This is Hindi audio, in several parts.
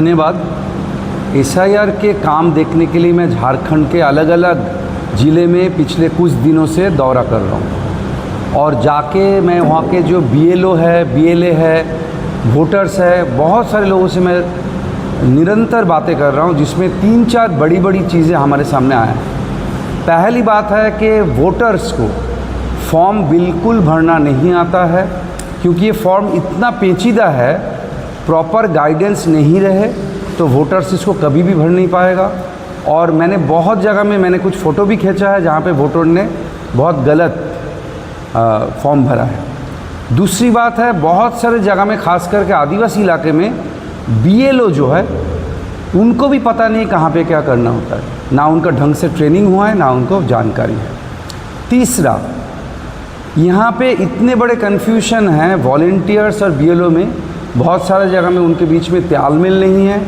धन्यवाद। एसआईआर के काम देखने के लिए मैं झारखंड के अलग अलग ज़िले में पिछले कुछ दिनों से दौरा कर रहा हूँ और जाके मैं वहाँ के जो बीएलओ है, बीएलए है, वोटर्स है, बहुत सारे लोगों से मैं निरंतर बातें कर रहा हूँ, जिसमें 3-4 बड़ी बड़ी चीज़ें हमारे सामने आए हैं। पहली बात है कि वोटर्स को फॉर्म बिल्कुल भरना नहीं आता है, क्योंकि ये फॉर्म इतना पेचीदा है, प्रॉपर गाइडेंस नहीं रहे तो वोटर्स इसको कभी भी भर नहीं पाएगा। और मैंने बहुत जगह में मैंने कुछ फ़ोटो भी खींचा है जहाँ पे वोटर ने बहुत गलत फॉर्म भरा है। दूसरी बात है, बहुत सारे जगह में खास करके आदिवासी इलाके में बीएलओ जो है उनको भी पता नहीं कहाँ पे क्या करना होता है, ना उनका ढंग से ट्रेनिंग हुआ है, ना उनको जानकारी है। तीसरा, यहाँ पे इतने बड़े कन्फ्यूजन हैं वॉलंटियर्स और बीएलओ में, बहुत सारे जगह में उनके बीच में तालमेल नहीं है।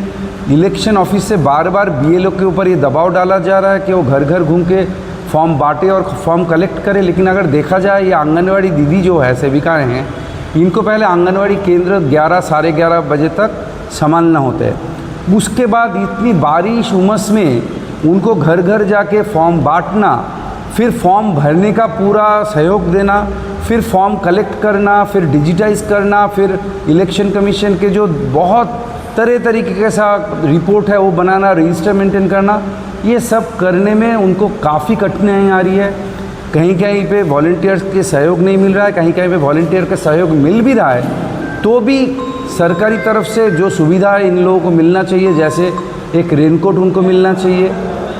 इलेक्शन ऑफिस से बार बार बीएलओ के ऊपर ये दबाव डाला जा रहा है कि वो घर घर घूम के फॉर्म बांटे और फॉर्म कलेक्ट करे, लेकिन अगर देखा जाए ये आंगनवाड़ी दीदी जो है, सेविकाएँ हैं, इनको पहले आंगनवाड़ी केंद्र 11 साढ़े 11 बजे तक संभालना होता है। उसके बाद इतनी बारिश उमस में उनको घर घर जाके फॉर्म बांटना, फिर फॉर्म भरने का पूरा सहयोग देना, फिर फॉर्म कलेक्ट करना, फिर डिजिटाइज करना, फिर इलेक्शन कमीशन के जो बहुत तरह तरीके के सा रिपोर्ट है वो बनाना, रजिस्टर मेंटेन करना, ये सब करने में उनको काफ़ी कठिनाई आ रही है। कहीं कहीं पे वॉलंटियर्स के सहयोग नहीं मिल रहा है, कहीं कहीं पे वॉलंटियर का सहयोग मिल भी रहा है तो भी सरकारी तरफ से जो सुविधा है इन लोगों को मिलना चाहिए, जैसे एक रेनकोट उनको मिलना चाहिए,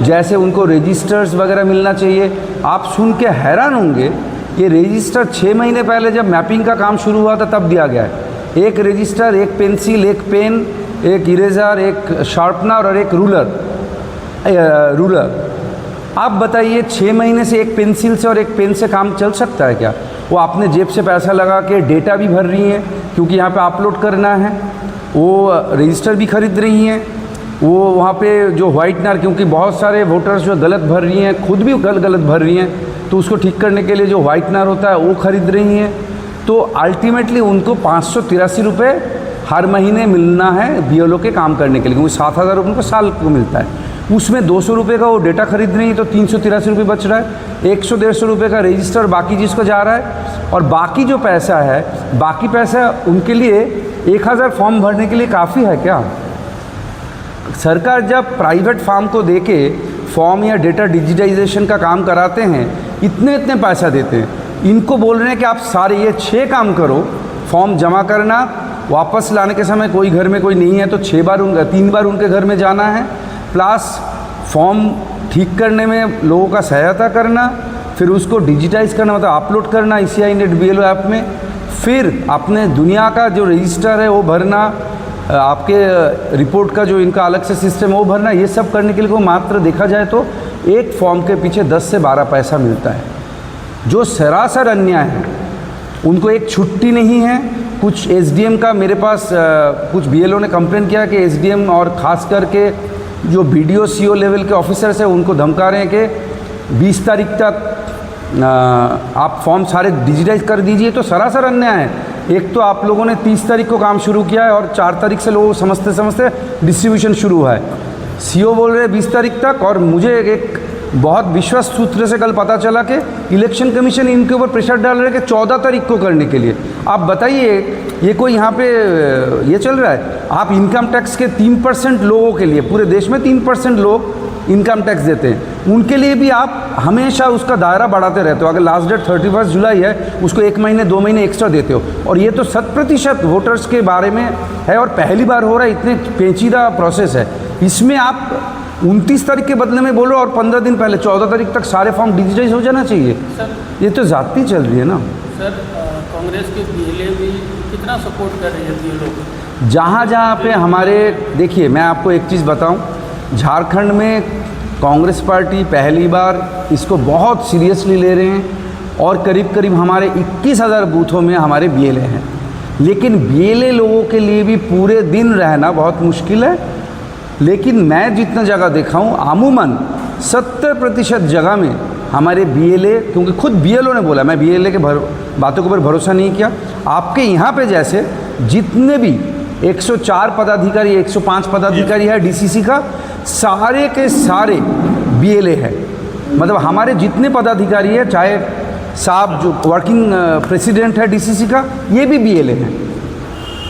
जैसे उनको रजिस्टर्स वगैरह मिलना चाहिए। आप सुन के हैरान होंगे, ये रजिस्टर 6 महीने पहले जब मैपिंग का काम शुरू हुआ था तब दिया गया है। एक रजिस्टर, एक पेंसिल, एक पेन, एक इरेज़र, एक शार्पनर और एक रूलर। आप बताइए 6 महीने से एक पेंसिल से और एक पेन से काम चल सकता है क्या? वो अपने जेब से पैसा लगा के डेटा भी भर रही हैं, क्योंकि यहाँ पे अपलोड करना है, वो रजिस्टर भी खरीद रही हैं, वो वहाँ पे जो व्हाइटनर, क्योंकि बहुत सारे वोटर्स जो गलत भर रही हैं, खुद भी गलत भर रही हैं, तो उसको ठीक करने के लिए जो व्हाइटनर होता है वो खरीद रही हैं। तो अल्टीमेटली उनको 583 रुपये हर महीने मिलना है बीएलओ के काम करने के लिए, क्योंकि 7,000 रुपये उनको साल को मिलता है। उसमें 200 रुपये का वो डेटा खरीद रही है तो 383 रुपये बच रहा है। 100-150 रुपये का रजिस्टर बाकी जिसको जा रहा है, और बाकी जो पैसा है, बाकी पैसा उनके लिए 1000 फॉर्म भरने के लिए काफ़ी है क्या? सरकार जब प्राइवेट फार्म को देके फॉर्म या डेटा डिजिटाइजेशन का काम कराते हैं, इतने पैसा देते हैं, इनको बोल रहे हैं कि आप सारे ये 6 काम करो, फॉर्म जमा करना, वापस लाने के समय कोई घर में कोई नहीं है तो 3 बार उनके घर में जाना है, प्लस फॉर्म ठीक करने में लोगों का सहायता करना, फिर उसको डिजिटाइज करना, मतलब अपलोड करना ECI नेट BLO ऐप में, फिर अपने दुनिया का जो रजिस्टर है वो भरना, आपके रिपोर्ट का जो इनका अलग से सिस्टम है वो भरना। ये सब करने के लिए को मात्र देखा जाए तो एक फॉर्म के पीछे 10 से 12 पैसा मिलता है, जो सरासर अन्याय है। उनको एक छुट्टी नहीं है। कुछ SDM का मेरे पास कुछ BLO ने कंप्लेन किया कि SDM और ख़ास करके जो BDO CO लेवल के ऑफिसर्स हैं उनको धमका रहे हैं कि 20 तारीख तक आप फॉर्म सारे डिजिटाइज कर दीजिए, तो सरासर अन्याय है। एक तो आप लोगों ने 30 तारीख को काम शुरू किया है और 4 तारीख से लोग समझते समझते डिस्ट्रीब्यूशन शुरू हुआ है। CO बोल रहे हैं 20 तारीख तक, और मुझे एक बहुत विश्वास सूत्र से कल पता चला कि इलेक्शन कमीशन इनके ऊपर प्रेशर डाल रहे हैं कि 14 तारीख को करने के लिए। आप बताइए, ये कोई यहाँ पे ये चल रहा है? आप इनकम टैक्स के 3% लोगों के लिए, पूरे देश में 3% लोग इनकम टैक्स देते हैं, उनके लिए भी आप हमेशा उसका दायरा बढ़ाते रहते हो। अगर लास्ट डेट 31 जुलाई है, उसको 1 महीने 2 महीने एक्स्ट्रा देते हो, और ये तो 100% वोटर्स के बारे में है और पहली बार हो रहा है। इतने पेचीदा प्रोसेस है, इसमें आप 29 तारीख के बदले में बोलो और 15 दिन पहले 14 तारीख तक सारे फॉर्म डिजिटाइज हो जाना चाहिए। सर, ये तो ज़्यादती चल रही है ना सर। कांग्रेस के BLA भी कितना सपोर्ट कर रही है BLO को? जहाँ पे हमारे, देखिए मैं आपको एक चीज़ बताऊं, झारखंड में कांग्रेस पार्टी पहली बार इसको बहुत सीरियसली ले रहे हैं, और करीब करीब हमारे 21,000 बूथों में हमारे BLA हैं। लेकिन BLA लोगों के लिए भी पूरे दिन रहना बहुत मुश्किल है। लेकिन मैं जितना जगह देखा हूँ, अमूमन 70% जगह में हमारे BLA, क्योंकि खुद BLO ने बोला, मैं BLA के बातों के ऊपर भरोसा नहीं किया, आपके यहाँ पे जैसे जितने भी 104 पदाधिकारी, 105 पदाधिकारी है डीसीसी का, सारे के सारे बीएलए है। मतलब हमारे जितने पदाधिकारी है, चाहे साहब जो वर्किंग प्रेसिडेंट है डीसीसी का, ये भी बीएलए हैं,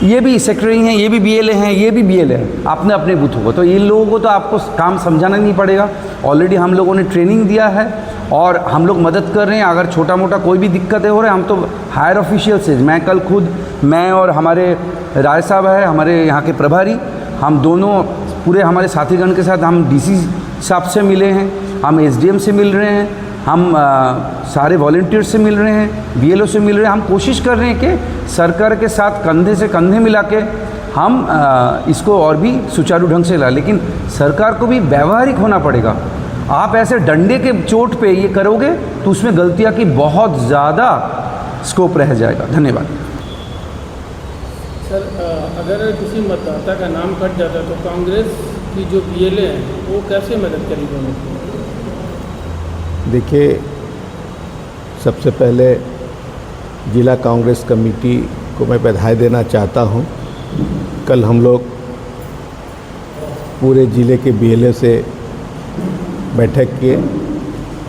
ये भी सेक्रेटरी हैं, ये भी बीएलए हैं, ये भी बीएलए हैं, अपने अपने बूथों को। तो इन लोगों को तो आपको काम समझाना नहीं पड़ेगा, ऑलरेडी हम लोगों ने ट्रेनिंग दिया है और हम लोग मदद कर रहे हैं। अगर छोटा मोटा कोई भी दिक्कतें हो रहे हैं, हम तो हायर ऑफिशियल से, मैं कल खुद, मैं और हमारे राय साहब है हमारे यहाँ के प्रभारी, हम दोनों पूरे हमारे साथीगण के साथ हम डीसी साहब से मिले हैं, हम एसडीएम से मिल रहे हैं, हम सारे वॉलंटियर्स से मिल रहे हैं, बीएलओ से मिल रहे हैं। हम कोशिश कर रहे हैं कि सरकार के साथ कंधे से कंधे मिला के हम इसको और भी सुचारू ढंग से ला, लेकिन सरकार को भी व्यवहारिक होना पड़ेगा। आप ऐसे डंडे के चोट पे ये करोगे तो उसमें गलतियाँ की बहुत ज़्यादा स्कोप रह जाएगा। धन्यवाद। सर, अगर किसी मतदाता का नाम कट जाता है तो कांग्रेस की जो बीएलए हैं वो कैसे मदद करेगी उनको? देखिए, सबसे पहले जिला कांग्रेस कमेटी को मैं बधाई देना चाहता हूं। कल हम लोग पूरे ज़िले के बीएलए से बैठक किए,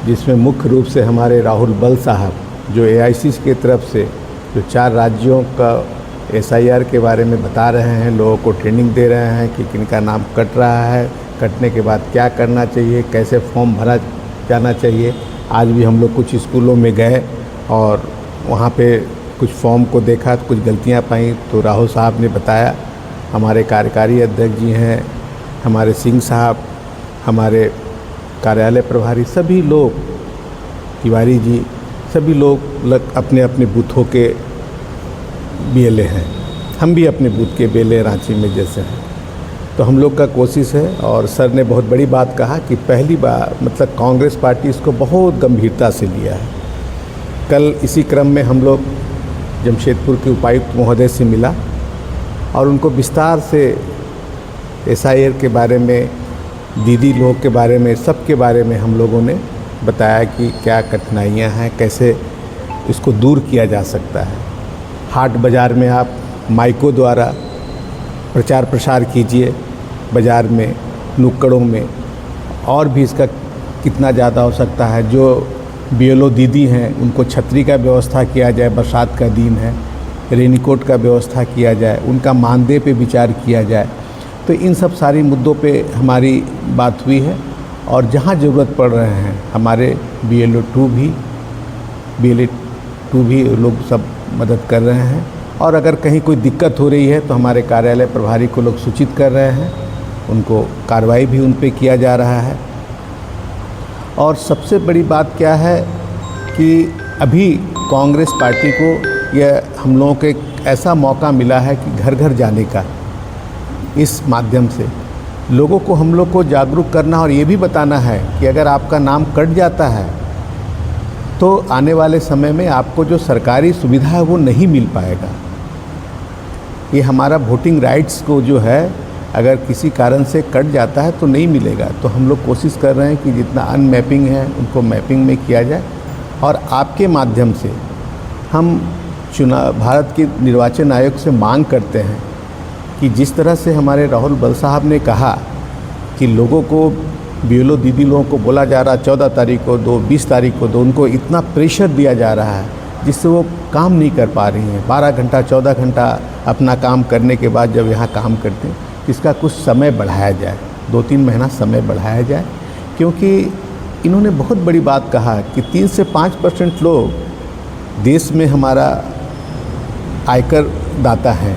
जिसमें मुख्य रूप से हमारे राहुल बल साहब जो एआईसीसी की तरफ से जो 4 राज्यों का एसआईआर के बारे में बता रहे हैं, लोगों को ट्रेनिंग दे रहे हैं कि किनका नाम कट रहा है, कटने के बाद क्या करना चाहिए, कैसे फॉर्म भरा जाना चाहिए। आज भी हम लोग कुछ स्कूलों में गए और वहाँ पे कुछ फॉर्म को देखा तो कुछ गलतियाँ पाई, तो राहुल साहब ने बताया, हमारे कार्यकारी अध्यक्ष जी हैं, हमारे सिंह साहब, हमारे कार्यालय प्रभारी, सभी लोग, तिवारी जी, सभी लोग अपने अपने बूथों के बीएलए हैं। हम भी अपने बूथ के बीएलए रांची में जैसे हैं। तो हम लोग का कोशिश है, और सर ने बहुत बड़ी बात कहा कि पहली बार मतलब कांग्रेस पार्टी इसको बहुत गंभीरता से लिया है। कल इसी क्रम में हम लोग जमशेदपुर के उपायुक्त महोदय से मिला और उनको विस्तार से एसआईआर के बारे में, दीदी लोग के बारे में, सब के बारे में हम लोगों ने बताया कि क्या कठिनाइयाँ हैं, कैसे इसको दूर किया जा सकता है। हाट बाज़ार में आप माइकों द्वारा प्रचार प्रसार कीजिए, बाज़ार में, नुक्कड़ों में, और भी इसका कितना ज़्यादा हो सकता है। जो बीएलओ दीदी हैं उनको छतरी का व्यवस्था किया जाए, बरसात का दिन है, रेनीकोट का व्यवस्था किया जाए, उनका मानदेय पे विचार किया जाए। तो इन सब सारी मुद्दों पे हमारी बात हुई है, और जहाँ ज़रूरत पड़ रहे हैं हमारे बीएलओ 2 भी लोग सब मदद कर रहे हैं। और अगर कहीं कोई दिक्कत हो रही है तो हमारे कार्यालय प्रभारी को लोग सूचित कर रहे हैं, उनको कार्रवाई भी उन पे किया जा रहा है। और सबसे बड़ी बात क्या है कि अभी कांग्रेस पार्टी को यह हम लोगों को एक ऐसा मौका मिला है कि घर घर जाने का, इस माध्यम से लोगों को हम लोग को जागरूक करना और ये भी बताना है कि अगर आपका नाम कट जाता है तो आने वाले समय में आपको जो सरकारी सुविधा है वो नहीं मिल पाएगा। ये हमारा वोटिंग राइट्स को जो है अगर किसी कारण से कट जाता है तो नहीं मिलेगा। तो हम लोग कोशिश कर रहे हैं कि जितना अनमैपिंग है उनको मैपिंग में किया जाए, और आपके माध्यम से हम भारत के निर्वाचन आयोग से मांग करते हैं कि जिस तरह से हमारे राहुल बल साहब ने कहा कि लोगों को, बीएलओ दीदी लोगों को बोला जा रहा 14 तारीख को दो, 20 तारीख को दो, उनको इतना प्रेशर दिया जा रहा है जिससे वो काम नहीं कर पा रही हैं। 12 घंटा 14 घंटा अपना काम करने के बाद जब यहाँ काम करते हैं, इसका कुछ समय बढ़ाया जाए, 2-3 महीना समय बढ़ाया जाए। क्योंकि इन्होंने बहुत बड़ी बात कहा कि 3 से 5% लोग देश में हमारा आयकर दाता हैं,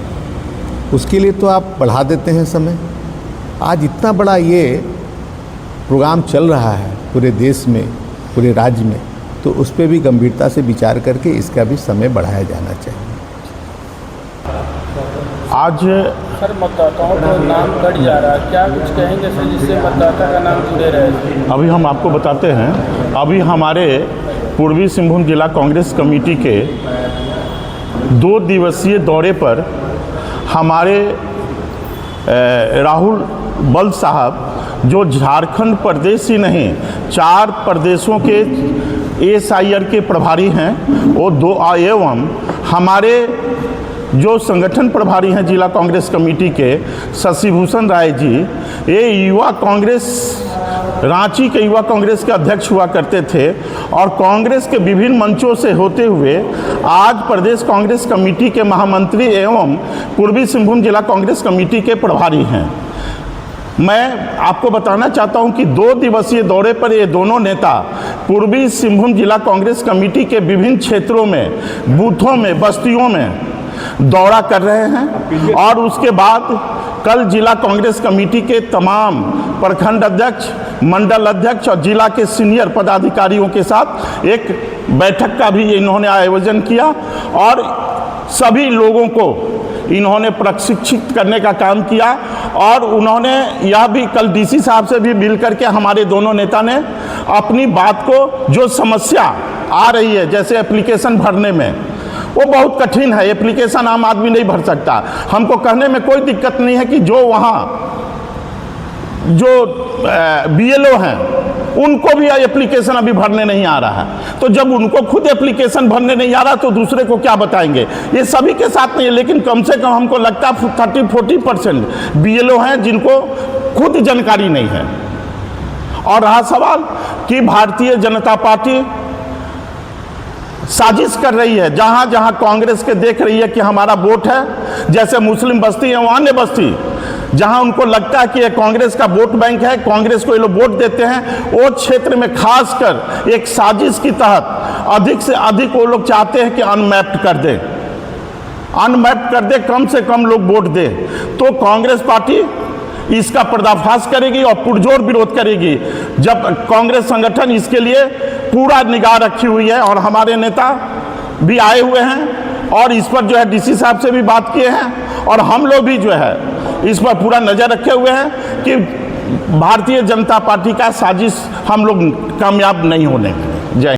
उसके लिए तो आप बढ़ा देते हैं समय। आज इतना बड़ा ये प्रोग्राम चल रहा है पूरे देश में, पूरे राज्य में, तो उस पर भी गंभीरता से विचार करके इसका भी समय बढ़ाया जाना चाहिए। आज सर, मतदाताओं का नाम कट जा रहा है, क्या कुछ कहेंगे सर जिससे मतदाता का नाम जुड़े रहे? अभी हम आपको बताते हैं, अभी हमारे पूर्वी सिंहभूम जिला कांग्रेस कमेटी के 2 दिवसीय दौरे पर हमारे राहुल बल साहब, जो झारखंड प्रदेश ही नहीं 4 प्रदेशों के एसआईआर के प्रभारी हैं, वो 2 एवं हमारे जो संगठन प्रभारी हैं जिला कांग्रेस कमेटी के शशिभूषण राय जी, ये युवा कांग्रेस रांची के युवा कांग्रेस के अध्यक्ष हुआ करते थे और कांग्रेस के विभिन्न मंचों से होते हुए आज प्रदेश कांग्रेस कमेटी के महामंत्री एवं पूर्वी सिंहभूम जिला कांग्रेस कमेटी के प्रभारी हैं। मैं आपको बताना चाहता हूं कि 2 दिवसीय दौरे पर ये दोनों नेता पूर्वी सिंहभूम जिला कांग्रेस कमेटी के विभिन्न क्षेत्रों में, बूथों में, बस्तियों में दौरा कर रहे हैं और उसके बाद कल जिला कांग्रेस कमेटी के तमाम प्रखंड अध्यक्ष, मंडल अध्यक्ष और जिला के सीनियर पदाधिकारियों के साथ एक बैठक का भी इन्होंने आयोजन किया और सभी लोगों को इन्होंने प्रशिक्षित करने का काम किया और उन्होंने यह भी कल डीसी साहब से भी मिल करके हमारे दोनों नेता ने अपनी बात को, जो समस्या आ रही है जैसे एप्लीकेशन भरने में, वो बहुत कठिन है, एप्लीकेशन आम आदमी नहीं भर सकता। हमको कहने में कोई दिक्कत नहीं है कि जो वहाँ जो BLO हैं उनको भी एप्लीकेशन अभी भरने नहीं आ रहा है, तो जब उनको खुद एप्लीकेशन भरने नहीं आ रहा तो दूसरे को क्या बताएंगे। ये सभी के साथ नहीं है, लेकिन कम से कम हमको लगता है 30-40% BLO हैं जिनको खुद जानकारी नहीं है। और रहा सवाल कि भारतीय जनता पार्टी साजिश कर रही है, जहाँ जहाँ कांग्रेस के देख रही है कि हमारा वोट है, जैसे मुस्लिम बस्ती है, अन्य बस्ती जहां उनको लगता है कि ये कांग्रेस का वोट बैंक है, कांग्रेस को ये लोग वोट देते हैं, वो क्षेत्र में खासकर एक साजिश की तहत अधिक से अधिक वो लोग चाहते हैं कि अनमैप्ड कर दे, कम से कम लोग वोट दे। तो कांग्रेस पार्टी इसका पर्दाफाश करेगी और पुरजोर विरोध करेगी। जब कांग्रेस संगठन इसके लिए पूरा निगाह रखी हुई है और हमारे नेता भी आए हुए हैं और इस पर जो है डीसी साहब से भी बात किए हैं और हम लोग भी जो है इस पर पूरा नज़र रखे हुए हैं कि भारतीय जनता पार्टी का साजिश हम लोग कामयाब नहीं होने। जय